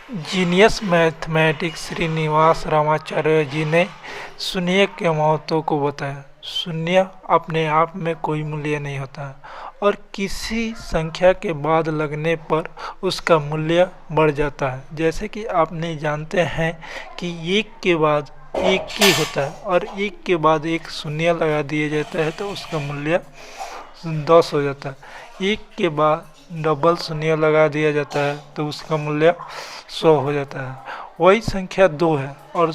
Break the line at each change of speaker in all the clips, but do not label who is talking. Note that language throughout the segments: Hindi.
जीनियस मैथमेटिक्स श्रीनिवास रामाचार्य जी ने शून्य के महत्व को बताया। शून्य अपने आप में कोई मूल्य नहीं होता है और किसी संख्या के बाद लगने पर उसका मूल्य बढ़ जाता है। जैसे कि आपने जानते हैं कि एक के बाद एक ही होता है और एक के बाद एक शून्य लगा दिया जाता है तो उसका मूल्य 10 हो जाता है। एक के बाद डबल शून्य लगा दिया जाता है तो उसका मूल्य 100 हो जाता है। वही संख्या 2 है और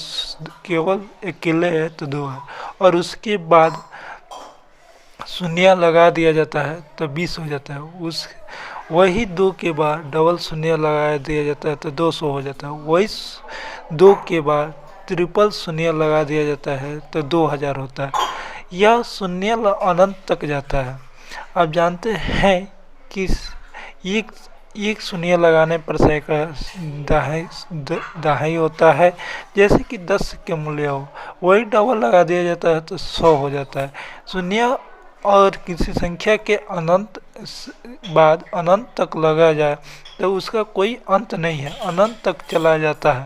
केवल अकेले है तो 2 है और उसके बाद शून्य लगा दिया जाता है तो 20 हो जाता है। उस वही 2 के बाद डबल शून्य लगा दिया जाता है तो 200 हो जाता है। वही 2 के बाद ट्रिपल शून्य लगा दिया जाता है तो 2000 होता है। यह शून्य अनंत तक जाता है। आप जानते हैं कि एक एक शून्य लगाने पर सैकड़ा दहाई होता है। जैसे कि 10 के मूल्य हो वही डबल लगा दिया जाता है तो 100 हो जाता है। शून्य और किसी संख्या के अनंत बाद अनंत तक लगा जाए तो उसका कोई अंत नहीं है, अनंत तक चला जाता है।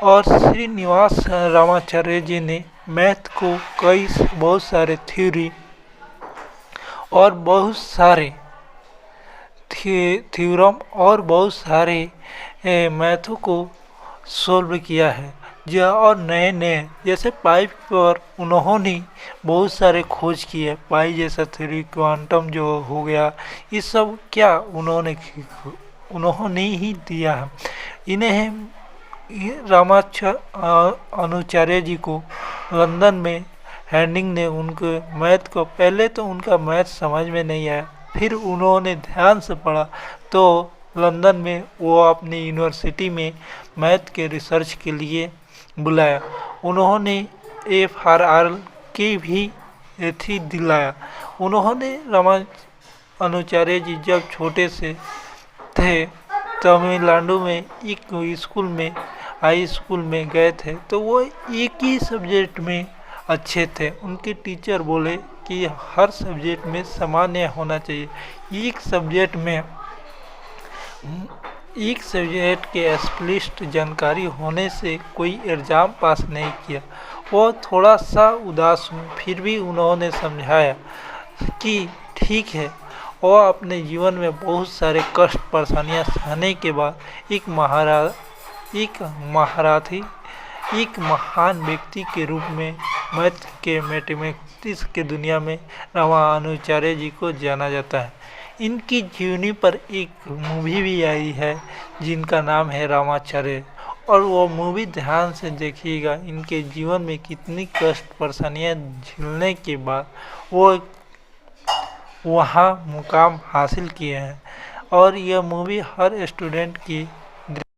और श्रीनिवास रामाचार्य जी ने मैथ को बहुत सारे थ्योरी और बहुत सारे थ्योरम और बहुत सारे मैथों को सोल्व किया है। और नए नए जैसे पाई पर उन्होंने बहुत सारे खोज किए। पाई जैसा थ्योरी, क्वांटम जो हो गया, ये सब क्या उन्होंने ही दिया है। इन्हें अनुचार्य जी को लंदन में हैंडिंग ने उनके मैथ को, पहले तो उनका मैथ समझ में नहीं आया, फिर उन्होंने ध्यान से पढ़ा तो लंदन में वो अपनी यूनिवर्सिटी में मैथ के रिसर्च के लिए बुलाया। उन्होंने FRR की भी एथी दिलाया। उन्होंने अनुचार्य जी जब छोटे से थे तमिलनाडु में एक स्कूल में, हाई स्कूल में गए थे तो वो एक ही सब्जेक्ट में अच्छे थे। उनके टीचर बोले कि हर सब्जेक्ट में सामान्य होना चाहिए। एक सब्जेक्ट के स्पेशलिस्ट जानकारी होने से कोई एग्ज़ाम पास नहीं किया। वो थोड़ा सा उदास हूँ, फिर भी उन्होंने समझाया कि ठीक है। और अपने जीवन में बहुत सारे कष्ट परेशानियां सहने के बाद एक महान व्यक्ति के रूप में मैथमेटिक्स के दुनिया में रामानुचार्य जी को जाना जाता है। इनकी जीवनी पर एक मूवी भी आई है जिनका नाम है रामाचार्य, और वो मूवी ध्यान से देखिएगा। इनके जीवन में कितनी कष्ट परेशानियां झेलने के बाद वो वहाँ मुकाम हासिल किए हैं। और यह मूवी हर स्टूडेंट की